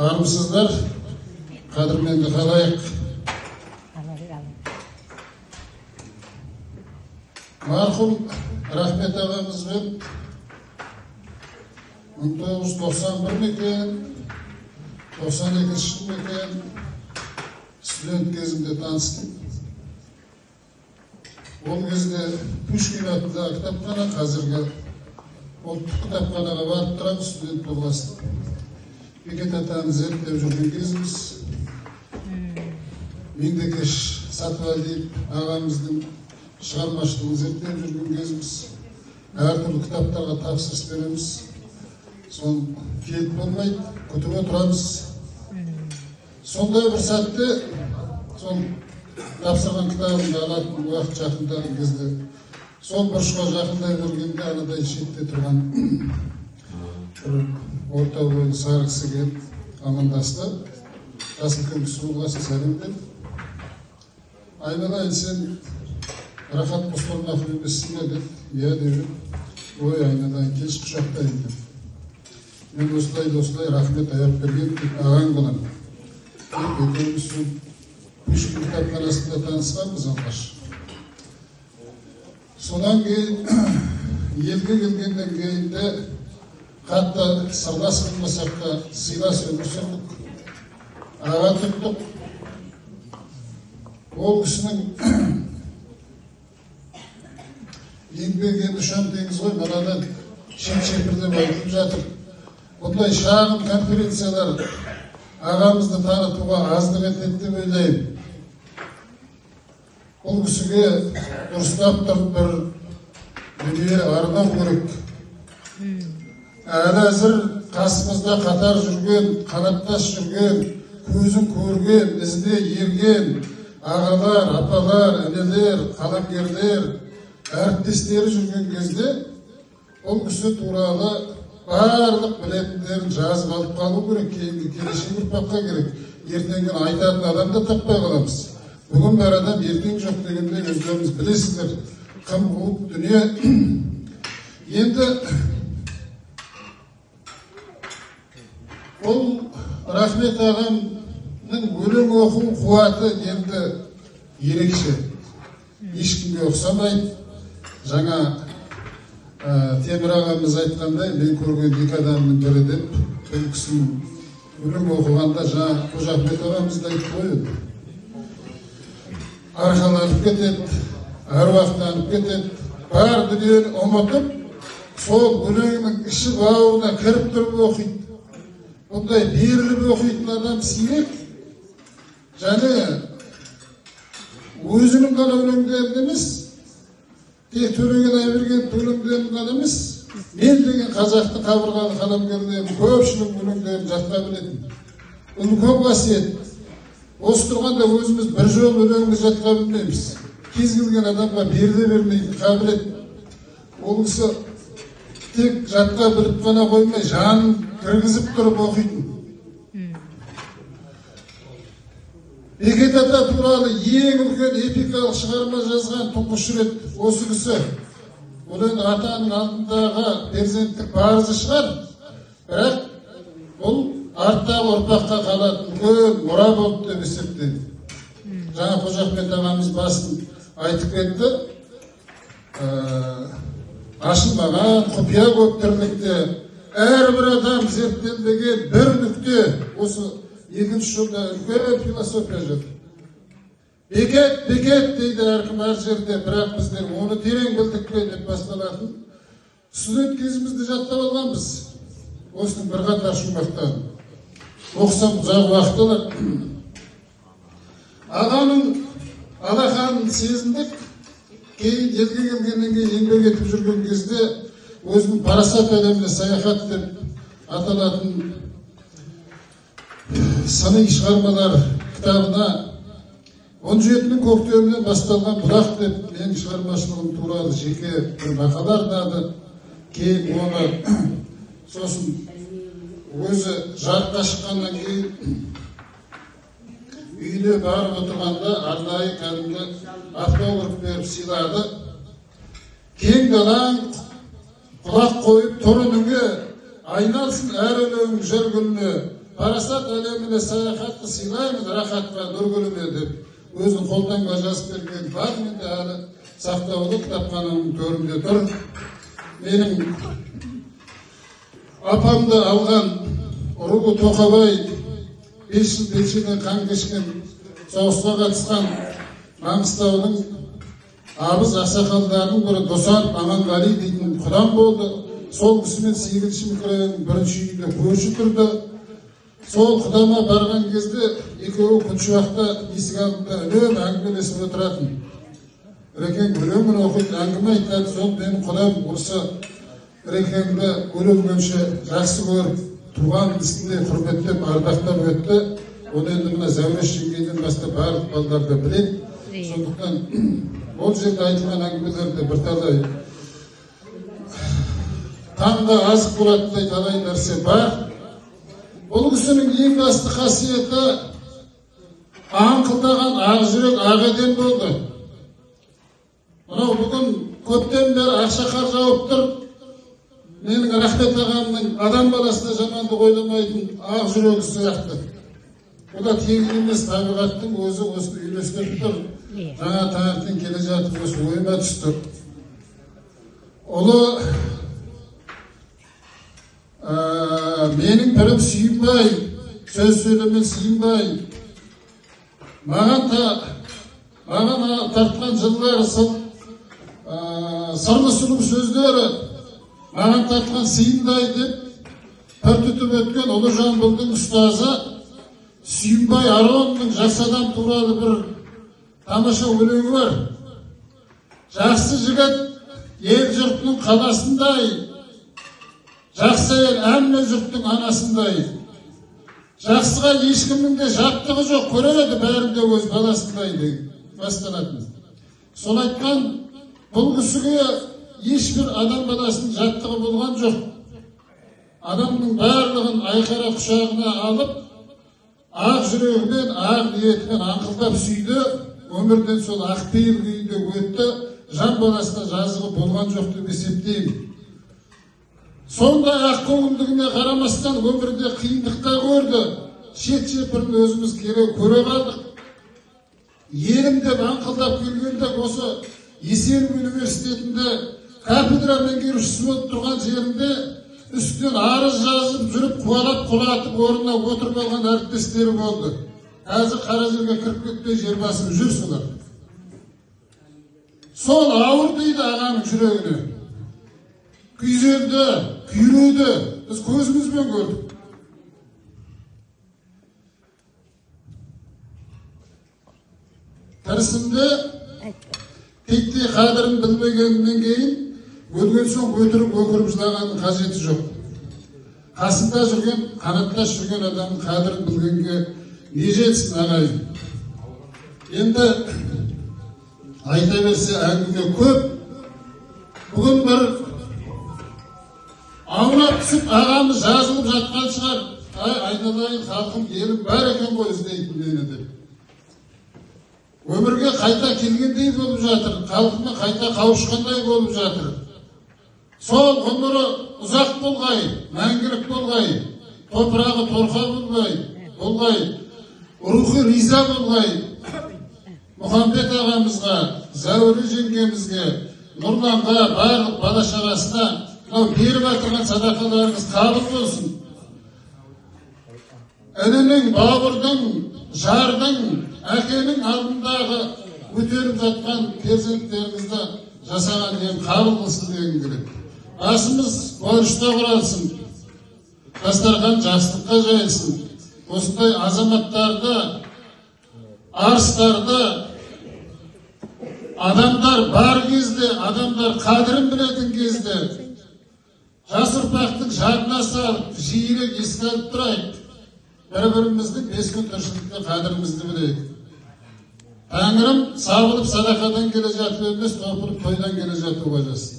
Армысыздар, қадірменді халайық. Марқұм Рахмет ағамызбен 1991 мекен, 92 жыл мекен студент кезімде таныстым. Ол кезде Пушкин атындағы кітапхана, қазіргі ұлттық кітапханаға барып тұрамыз студент болғасын. Бекет атаны зерттеп жүрген кезіміз. Меңдекеш Сатыбалдиев ағамыздың шығармашылығын зерттеп жүрген кезіміз. Әртүрлі кітаптарға тапсырыс береміз. Соны келіп болмайды, күтіп отырамыз. Сондай бір сәтте сол тапсырған кітабымды алатын уақыт жақындаған кезде сол бұрышқа жақындай бергенде анадай шетте тұрған орта бойлы сары кісі келіп амандасты. Жас үлкен кісі болғасын, сәлем деп. Айналайын, сен Рахат Мұстармақов емессің бе деп. Иә деп. Ой, айналайын, келші құшақтайын деп. Мен осылай рахмет аяп берген ағаң боламын. Екеуміз Пушкин кітапханасында танысқанбыз алғаш. Содан кейін елге келгеннен кейін де қатты сырлас қылмасақ та сыйлас өмір сүрдік. Аға тұттық. Ол кісінің еңбек енді шам теңіз ғой, манадан шеп-шепірдеп айтып жатыр. Бұндай шағын конференциялар ағамызды танытуға аздық етеді деп ойлаймын. Бұл кісіге дұрыстап тұрып бір дүние арнау керек. Әлі әзір қасымызда қатар жүрген, қанаттас жүрген, көзін көрген, ізіне ерген ағалар, апалар, әнелер, қаламгерлер, әріптестері жүрген кезде бұл кісі туралы барлық білетіндерін жазып алып қалу керек, кейінгі келешек ұрпаққа керек. Ертеңгі айтатын адамды таппай қаламыз. Бүгін бар адам ертең жоқ дегенде өздеріңіз білесіздер. Қым қуып дүние. Енді ол Рахмет ағамның өлең оқу қуаты енді ерекше. Ешкімге ұқсамайды. Жаңа Темір ағамыз айтқандай, мен көрген екі адамның бірі деп, бұл кісінің өлең оқығанда жаңа Қожа Ахмет ағамызды айтып қойды. Арқаланып кетеді, әруақтанып кетеді, бар дүниені ұмытып, сол өлеңнің іші бауына кіріп тұрып оқиды. Бұндай беріліп оқитын адам сирек, және өзінің ғана өлеңдерін емес, тек Төлеген Айберген өлеңдерін ғана емес, мен деген қазақты қабырғалы қаламгерлердің көпшілік өлеңдерін жатқа білетін. Бұл үлкен қасиет. Осы тұрғанда өзіміз бір жол өлеңді жатқа білмейміз. Кез келген адамға беріле бермейтін қабілет. Ол кісі тек жатқа біліп қана қоймай, жанын кіргізіп тұрып оқитын. Бекет ата туралы ең үлкен эпикалық шығарма жазған тұңғыш рет осы кісі. Бұл енді атаның алдындағы перзенттік парызы шығар, бірақ бұл арттағы ұрпаққа қалатын үлкен мұра болды деп есептейді. Жаңа Қожа Ахмет ағамыз басын айтып кетті. Ашылмаған құпия көп тірлікте әрбір адам зерттелмеген бір нүкте осы екінші жылда үлкен философия жатыр. Бекет, бекет дейді әркім әр жерде, бірақ біздер оны терең білдік пе деп басталатын. Студент кезімізді жаттап алғанбыз. Осының бір қатар шумақтан. Оқысам ұзақ уақыт алады. Ағаның алақанын сезіндік. Кейін елге келгеннен кейін еңбек етіп жүрген кезде өзінің парасат әлеміне саяхат деп аталатын сыни шығармалар кітабына 17-нің көктемінен басталған бұлақ деп менің шығармашылығым туралы жеке бір мақала арнады. Кейін оны сосын өзі жарыққа шыққаннан кейін үйіне барып отырғанда арнайы кәдімгі автограф беріп сыйлады. Кең далаң құлақ қойып тұр үніңе, айналсын әр өлең жыр гүліне, парасат әлеміне саяхатты сыйлаймыз рахатқа нұргүліме деп өзінің қолтаңба жазып берген бар менде әлі сақтаулы кітапхананың төрінде тұр. Менің апамды алған Ругу Тоқабай 5 жыл белшеден қан кешкен соғысқа қатысқан Маңғыстаудың абыз ақсақалдарының бірі Досат Аманғали дейтін құдам болды. Сол кісімен 8-ші микрорайонның 1-ші үйінде көрші тұрды. Сол құдама барған кезде екеуі күншуақта есік алдында үнемі әңгімелесіп отыратын. Рекең өлеңін оқиды, әңгіме айтады. Сол менің құдам осы Рекеңді өле-өлгенше жақсы көріп, туған ісінде құрметтеп, ардақтап өтті. Оны енді мына Зәуреш жеңгейден бастап барлық балалар да біледі. Сондықтан ол жерде айтылған әңгімелерді бірталай таңға азық болатындай талай нәрсе бар. Бұл кісінің ең басты қасиеті аңқылдаған ақ жүрек, ақ еден болды. Мынау бүгін көптен бері ақшақар жауып тұр. Менің Рахмет ағамның адам баласына жамандық ойламайтын ақ жүрегі сияқты. Бұл да тегін емес, табиғаттың өзі осыны үйлестіріп тұр. Жаңа таңертең келе жатып осы ойыма түсті. Ұлы менің бірім Сүйінбай, сөз сөйлемен Сүйінбай, маған тартқан жылдар сырлы сұлу сөздері, маған тартқан сыйындай деп пір түтіп өткен ұлы Жамбылдың ұстазы Сүйінбай Аронның жас адам туралы бір тамаша өлеңі бар. Жақсы жігіт ел жұртының қаласындай, жақсы әйел әмме жұрттың анасындай. Жақсыға ешкімнің де жаттығы жоқ, көреді бәрін де өз баласындай деген басталатын. Сол айтқан бұл кісіге ешбір адам баласының жаттығы болған жоқ. Адамның барлығын айқара құшағына алып, ақ жүрегімен, ақ ниетімен аңқылдап сүйді, өмірден сол ақпейіл күйінде өтті, жан баласына жазығы болған жоқ деп есептеймін. Сондай ақ көңілдігіне қарамастан өмірде қиындықта көрді. Шет-шепірін өзіміз көре қалдық. Елім деп аңқылдап келгенде осы Есенов университетінде кафедра меңгерушісі болып тұрған жерінде үстінен арыз жазып жүріп, қуалап құлатып орнына отырып алған әріптестері болды. Қазір қара жерге кіріп кетпей жер басып жүр солар. Сол ауыр дейді ағаның жүрегіне. Күйзелді, күйреді, біз көзімізбен көрдік. Тірісінде тектей қадірін білмегеннен кейін өлген соң өтірік өкіріп жылағанның қажеті жоқ. Қасында жүрген, қанаттас жүрген адамның қадірін білгенге не жетсін ағайын. Енді айта берсе әңгіме көп. Бүгін бір аунап түсіп ағамыз жазылып жатқан шығар. Айналайын халқым, елім бар екен ғой іздейтін мені деп. Өмірге қайта келгендей болып жатыр, халқына қайта қауышқандай болып жатыр. Сол ғұмыры ұзақ болғай, мәңгілік болғай, топырағы торқа болғай, рухы риза болғай. Мұхамбет ағамызға, Зәуре жеңгемізге, Нұрланға, барлық бала шағасына беріп атырған садақаларыңыз қабыл болсын. Інінің, бауырдың, жардың, әкенің алдындағы өтеліп жатқан перзенттеріңізді жасаған ем қабыл қылсын деген керек. Басымыз борышта құралсын, дастархан жақсылыққа жайылсын. Осындай азаматтарды, арыстарды, адамдар бар кезде, адамдар қадірін білетін кезде, жас ұрпақтың жадына салып, жиірек еске алып тұрайық. Бір-біріміздің 5 күн тіршілікте қадірімізді білейік. Тәңірім сабылып садақадан келе жатып емес, топырып тойдан келе жатуға жазсын.